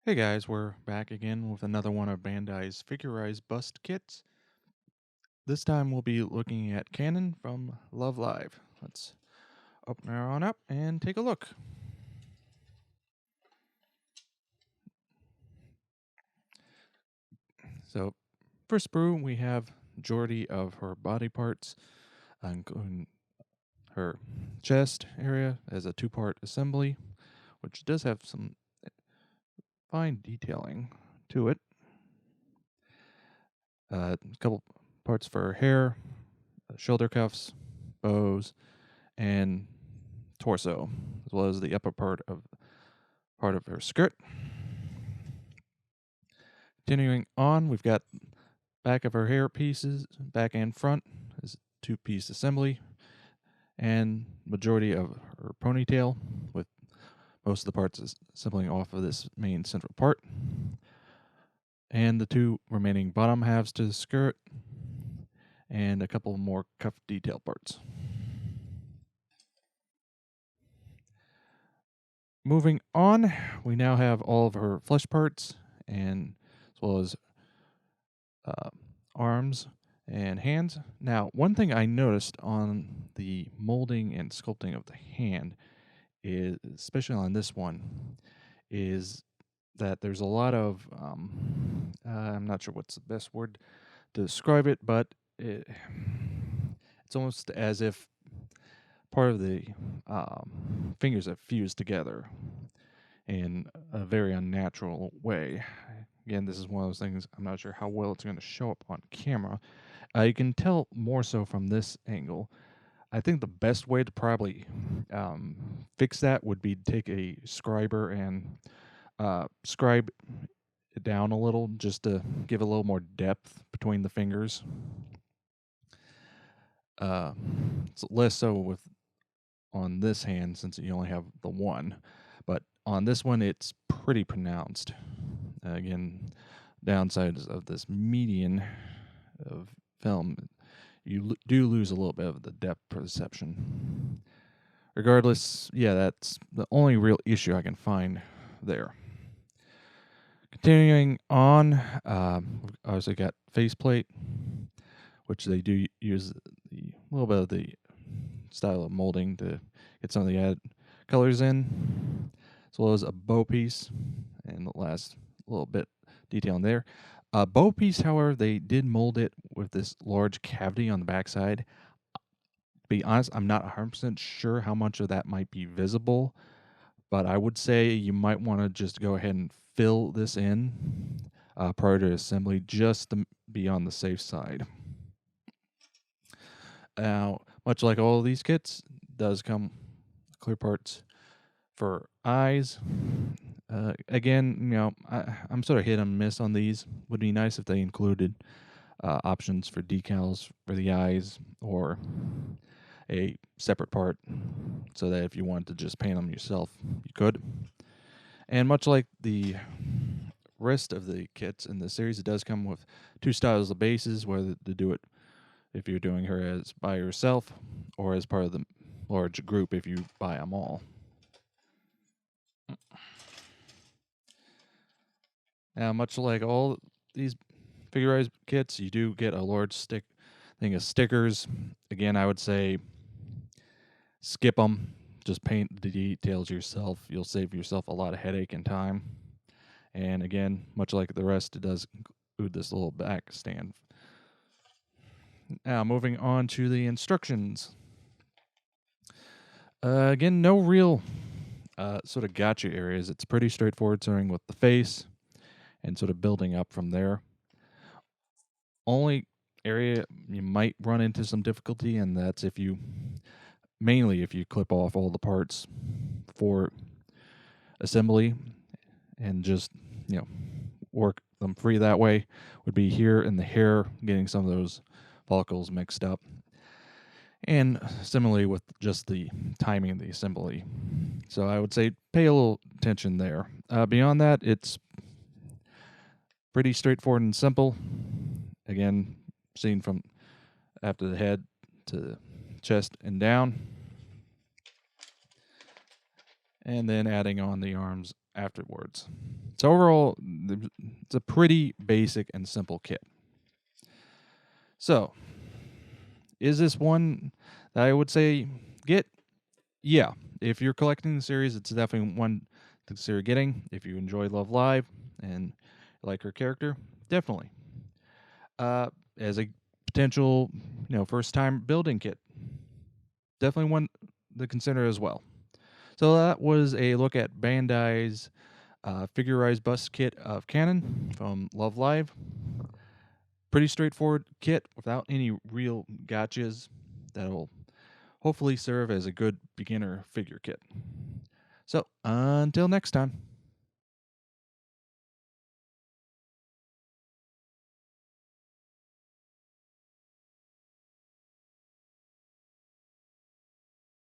Hey guys, we're back again with another one of Bandai's Figurerise Bust kits. This time we'll be looking at Kanan from Love Live. Let's open her on up and take a look. So, first sprue, we have majority of her body parts, including her chest area as a two-part assembly, which does have some fine detailing to it. A couple parts for her hair, shoulder cuffs, bows, and torso, as well as the upper part of her skirt. Continuing on, we've got back of her hair pieces, back and front, is two-piece assembly, and majority of her ponytail, with most of the parts assembling off of this main central part, and the two remaining bottom halves to the skirt, and a couple more cuff detail parts. Moving on, we now have all of her flesh parts, and as well as arms and hands. Now, one thing I noticed on the molding and sculpting of the hand is, especially on this one, is that there's a lot of I'm not sure what's the best word to describe it, but it's almost as if part of the fingers have fused together in a very unnatural way. Again, this is one of those things I'm not sure how well it's going to show up on camera. You can tell more so from this angle. I think the best way to probably fix that would be to take a scriber and scribe it down a little just to give a little more depth between the fingers. It's less so with on this hand since you only have the one, but on this one it's pretty pronounced. Again, downsides of this median of film, you do lose a little bit of the depth perception. Regardless, yeah, that's the only real issue I can find there. Continuing on, we've obviously got faceplate, which they do use the little bit of the style of molding to get some of the added colors in, as well as a bow piece, and the last little bit detailing there. Bow piece, however, they did mold it with this large cavity on the backside. Be honest, I'm not 100% sure how much of that might be visible, but I would say you might want to just go ahead and fill this in prior to assembly just to be on the safe side. Now, much like all of these kits, does come clear parts for eyes. Again, I'm sort of hit and miss on these. Would be nice if they included options for decals for the eyes or a separate part so that if you wanted to just paint them yourself, you could. And much like the rest of the kits in the series, it does come with two styles of bases, whether to do it if you're doing her as by yourself or as part of the large group if you buy them all. Now, much like all these figurized kits, you do get a large thing of stickers. Again, I would say skip them. Just paint the details yourself. You'll save yourself a lot of headache and time. And again, much like the rest, it does include this little back stand. Now, moving on to the instructions. Again, no real sort of gotcha areas. It's pretty straightforward, starting with the face and sort of building up from there. Only area you might run into some difficulty, and that's mainly if you clip off all the parts for assembly and just, work them free that way, would be here in the hair, getting some of those follicles mixed up. And similarly with just the timing of the assembly. So I would say pay a little attention there. Beyond that, it's pretty straightforward and simple. Again, seen from after the head to the chest and down. And then adding on the arms afterwards. So overall, it's a pretty basic and simple kit. So, is this one that I would say get? Yeah. If you're collecting the series, it's definitely one to consider getting. If you enjoy Love Live and like her character, definitely. As a potential, first time building kit, definitely one to consider as well. So that was a look at Bandai's Figurerise Bust kit of Kanan from Love Live. Pretty straightforward kit without any real gotchas that'll hopefully serve as a good beginner figure kit. So until next time.